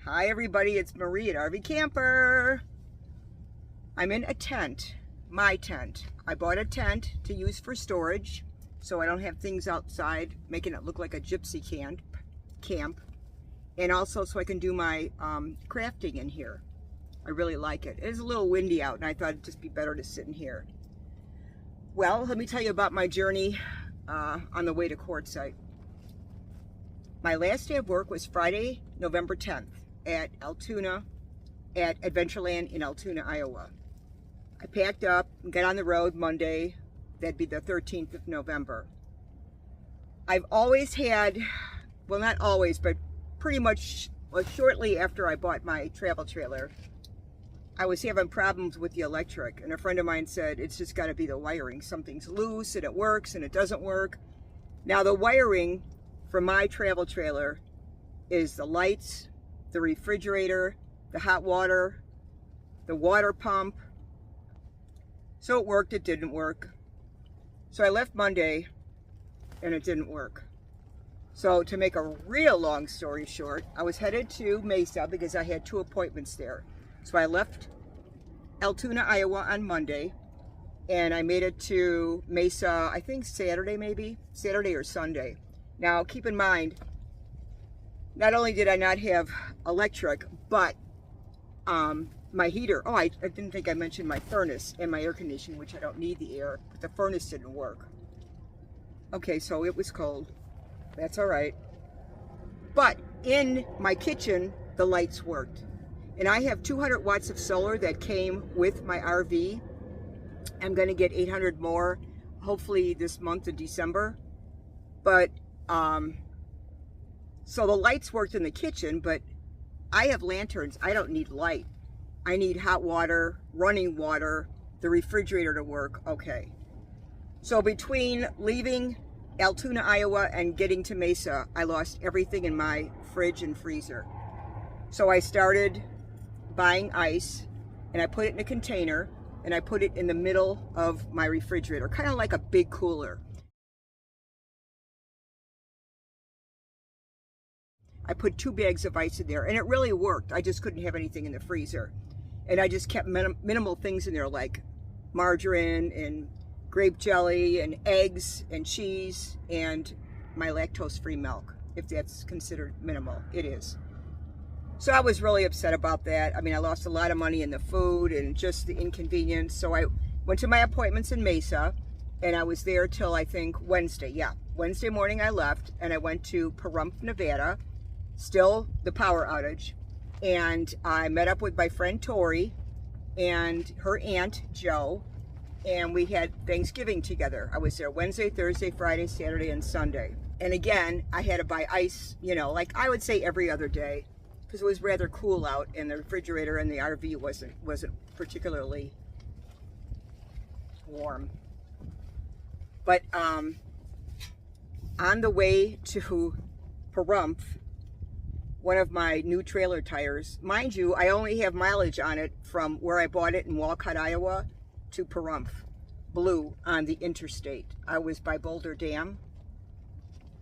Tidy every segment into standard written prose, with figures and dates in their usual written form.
Hi everybody, it's Marie at RV Camper. I'm in a tent, my tent. I bought a tent to use for storage so I don't have things outside making it look like a gypsy camp. And also so I can do my crafting in here. I really like it. It is a little windy out and I thought it'd just be better to sit in here. Well, let me tell you about my journey on the way to Quartzsite. My last day of work was Friday, November 10th at Altoona, at Adventureland in Altoona, Iowa. I packed up and got on the road Monday. That'd be the 13th of November. I've always had, well not always, but pretty much shortly after I bought my travel trailer, I was having problems with the electric, and a friend of mine said it's just got to be the wiring. Something's loose and it works and it doesn't work. Now the wiring for my travel trailer is the lights, the refrigerator, the hot water, the water pump. So it worked, it didn't work. So I left Monday and it didn't work. So to make a real long story short, I was headed to Mesa because I had 2 appointments there. So I left Altoona, Iowa on Monday and I made it to Mesa, I think Saturday maybe, Saturday or Sunday. Now, keep in mind, not only did I not have electric, but my heater, I didn't think I mentioned my furnace and my air conditioning, which I don't need the air, but the furnace didn't work. Okay, so it was cold. That's all right. But in my kitchen, the lights worked. And I have 200 watts of solar that came with my RV. I'm going to get 800 more, hopefully this month of December. But so the lights worked in the kitchen, but I have lanterns. I don't need light. I need hot water, running water, the refrigerator to work. Okay. So between leaving Altoona, Iowa and getting to Mesa, I lost everything in my fridge and freezer. So I started buying ice and I put it in a container and I put it in the middle of my refrigerator, kind of like a big cooler. I put 2 bags of ice in there and it really worked. I just couldn't have anything in the freezer. And I just kept minimal things in there like margarine and grape jelly and eggs and cheese and my lactose-free milk, if that's considered minimal. It is. So I was really upset about that. I mean, I lost a lot of money in the food and just the inconvenience. So I went to my appointments in Mesa and I was there till I think Wednesday. Yeah, Wednesday morning I left and I went to Pahrump, Nevada. Still the power outage, and I met up with my friend Tori and her aunt Jo, and we had Thanksgiving together. I was there Wednesday, Thursday, Friday, Saturday, and Sunday. And again, I had to buy ice, you know, like I would say every other day, because it was rather cool out, and the refrigerator in the RV wasn't particularly warm. But on the way to Pahrump, one of my new trailer tires, mind you, I only have mileage on it from where I bought it in Walcott, Iowa to Pahrump, blew on the interstate. I was by Boulder Dam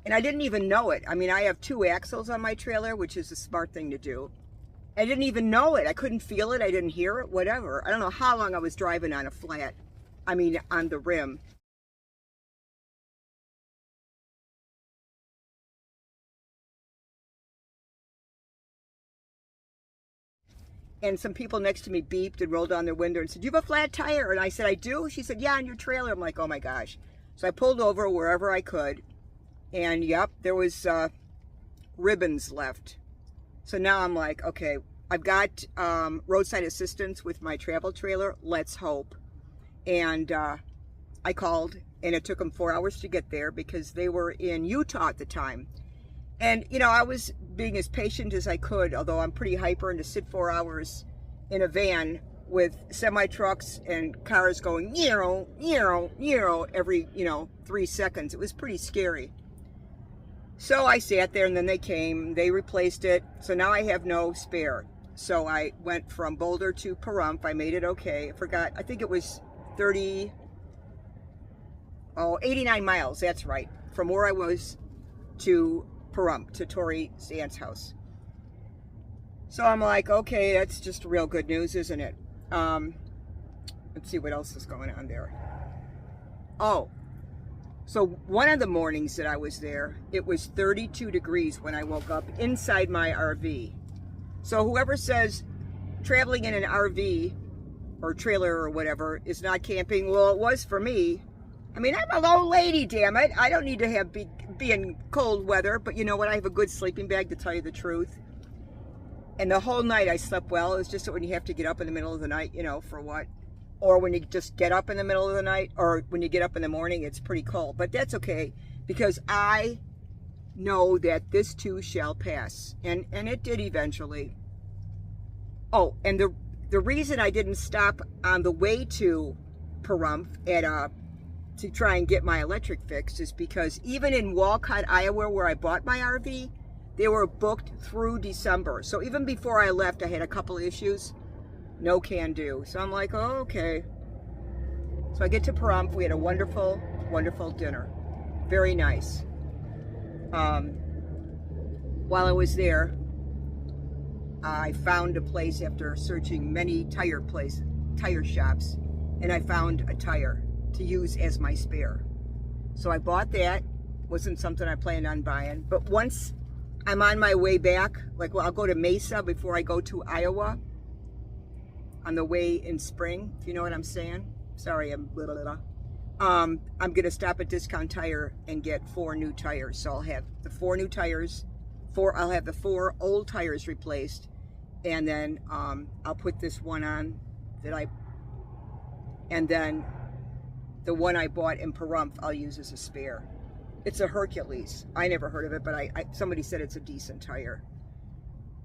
and I didn't even know it. I mean, I have 2 axles on my trailer, which is a smart thing to do. I didn't even know it. I couldn't feel it. I didn't hear it, whatever. I don't know how long I was driving on a flat, I mean, on the rim. And some people next to me beeped and rolled down their window and said, "Do you have a flat tire?" And I said, "I do." She said, "Yeah, on your trailer." I'm like, oh my gosh. So I pulled over wherever I could. And yep, there was ribbons left. So now I'm like, okay, I've got roadside assistance with my travel trailer. Let's hope. And I called and it took them 4 hours to get there because they were in Utah at the time. And, you know, I was being as patient as I could, although I'm pretty hyper, and to sit 4 hours in a van with semi-trucks and cars going, every, 3 seconds. It was pretty scary. So I sat there and then they came, they replaced it. So now I have no spare. So I went from Boulder to Pahrump. I made it okay. I forgot, I think it was 89 miles, that's right, from where I was to Pahrump, to Tori's aunt's house. So I'm like, okay, that's just real good news, isn't it? Let's see what else is going on there. Oh, so one of the mornings that I was there, it was 32 degrees when I woke up inside my RV. So whoever says traveling in an RV or trailer or whatever is not camping, well, it was for me. I mean, I'm an old lady, damn it. I don't need to be in cold weather, but you know what? I have a good sleeping bag, to tell you the truth. And the whole night I slept well. It's just that when you have to get up in the middle of the night, you know, for what? Or when you just get up in the middle of the night, or when you get up in the morning, it's pretty cold. But that's okay, because I know that this too shall pass. And it did eventually. Oh, and the reason I didn't stop on the way to Pahrump to try and get my electric fixed is because even in Walcott, Iowa, where I bought my RV, they were booked through December. So even before I left, I had a couple issues. No can do. So I'm like, oh, okay. So I get to Pahrump. We had a wonderful, wonderful dinner. Very nice. While I was there, I found a place after searching many tire shops, and I found a tire to use as my spare. So I bought that. Wasn't something I planned on buying. But once I'm on my way back, like, well, I'll go to Mesa before I go to Iowa on the way in spring, if you know what I'm saying. Sorry, I'm gonna stop at Discount Tire and get 4 new tires. So I'll have the 4 new tires, I'll have the 4 old tires replaced, and then I'll put this one on and then the one I bought in Pahrump I'll use as a spare. It's a Hercules. I never heard of it, but somebody said it's a decent tire.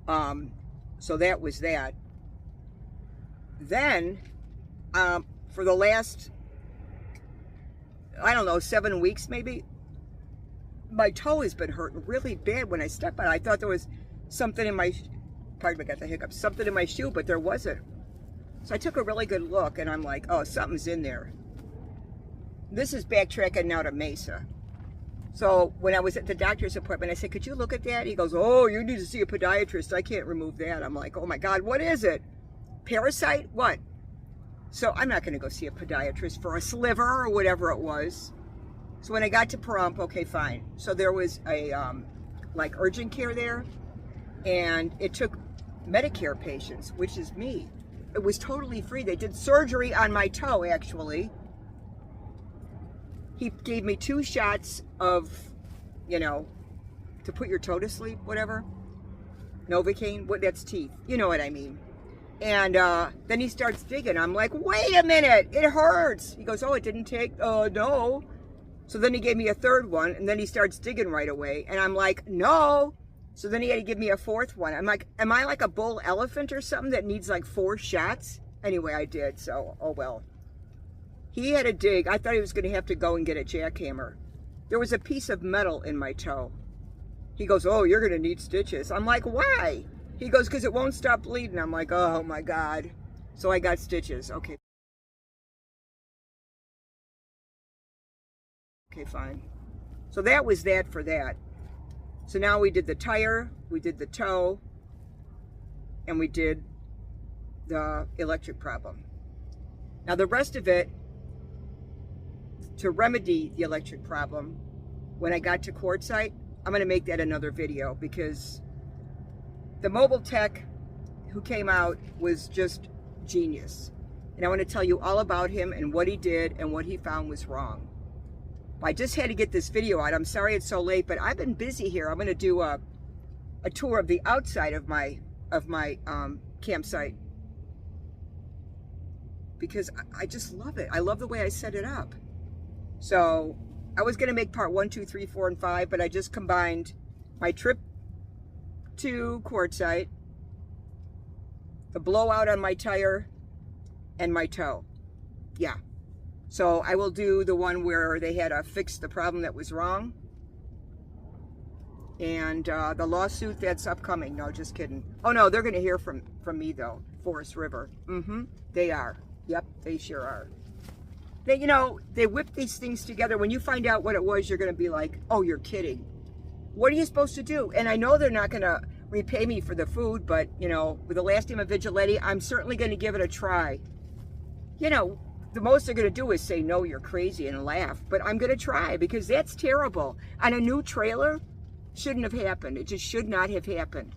So that was that. Then, for the last, I don't know, 7 weeks maybe, my toe has been hurting really bad when I step on it. I thought there was something in my, pardon me, I got the hiccups, something in my shoe, but there wasn't. So I took a really good look, and I'm like, oh, something's in there. This is backtracking now to Mesa. So when I was at the doctor's appointment, I said, could you look at that? He goes, oh, you need to see a podiatrist. I can't remove that. I'm like, oh my God, what is it? Parasite? What? So I'm not going to go see a podiatrist for a sliver or whatever it was. So when I got to Pahrump, okay, fine. So there was a, like, urgent care there, and it took Medicare patients, which is me. It was totally free. They did surgery on my toe, actually. He gave me 2 shots of, you know, to put your toe to sleep, whatever. Novocaine, that's teeth. You know what I mean. And then he starts digging. I'm like, wait a minute, it hurts. He goes, oh, it didn't take, no. So then he gave me a 3rd one, and then he starts digging right away. And I'm like, no. So then he had to give me a 4th one. I'm like, am I like a bull elephant or something that needs like 4 shots? Anyway, I did, so, oh well. He had a dig. I thought he was going to have to go and get a jackhammer. There was a piece of metal in my toe. He goes, oh, you're going to need stitches. I'm like, why? He goes, because it won't stop bleeding. I'm like, oh my God. So I got stitches. Okay. Okay, fine. So that was that for that. So now we did the tire, we did the toe, and we did the electric problem. Now the rest of it, to remedy the electric problem, when I got to Quartzsite, I'm going to make that another video, because the mobile tech who came out was just genius. And I want to tell you all about him and what he did and what he found was wrong. I just had to get this video out. I'm sorry it's so late, but I've been busy here. I'm going to do a tour of the outside of my campsite, because I just love it. I love the way I set it up. So I was going to make part 1, 2, 3, 4, and 5, but I just combined my trip to Quartzsite, the blowout on my tire, and my toe. Yeah. So I will do the one where they had to fix the problem that was wrong. And the lawsuit that's upcoming. No, just kidding. Oh no, they're going to hear from me though. Forest River. They are. Yep, they sure are. They, you know, they whip these things together. When you find out what it was, you're going to be like, oh, you're kidding. What are you supposed to do? And I know they're not going to repay me for the food, but, you know, with the last name of Vigilante, I'm certainly going to give it a try. You know, the most they're going to do is say, no, you're crazy, and laugh. But I'm going to try, because that's terrible. On a new trailer, shouldn't have happened. It just should not have happened.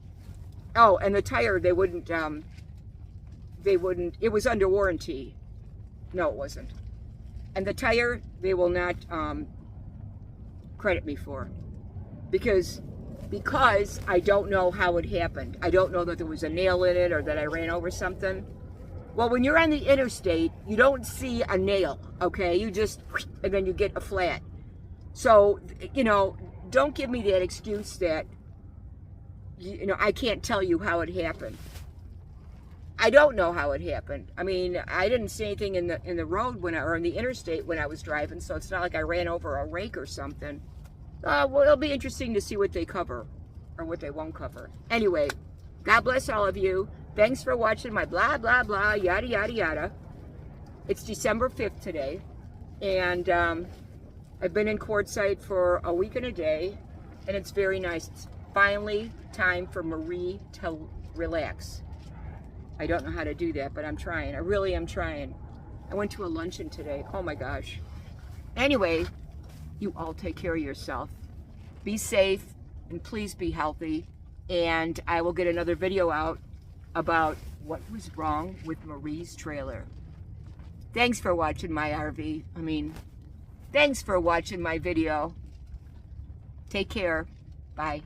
Oh, and the tire, they wouldn't, it was under warranty. No, it wasn't. And the tire, they will not credit me for. Because I don't know how it happened. I don't know that there was a nail in it or that I ran over something. Well, when you're on the interstate, you don't see a nail, okay? You just, and then you get a flat. So, you know, don't give me that excuse that, you know, I can't tell you how it happened. I don't know how it happened. I mean, I didn't see anything in the road or in the interstate when I was driving, so it's not like I ran over a rake or something. Well, it'll be interesting to see what they cover or what they won't cover. Anyway, God bless all of you. Thanks for watching my blah, blah, blah, yada, yada, yada. It's December 5th today, and I've been in Quartzsite for a week and a day, and it's very nice. It's finally time for Marie to relax. I don't know how to do that, but I'm trying. I really am trying. I went to a luncheon today. Oh my gosh. Anyway, you all take care of yourself. Be safe, and please be healthy. And I will get another video out about what was wrong with Marie's trailer. Thanks for watching my RV. Thanks for watching my video. Take care. Bye.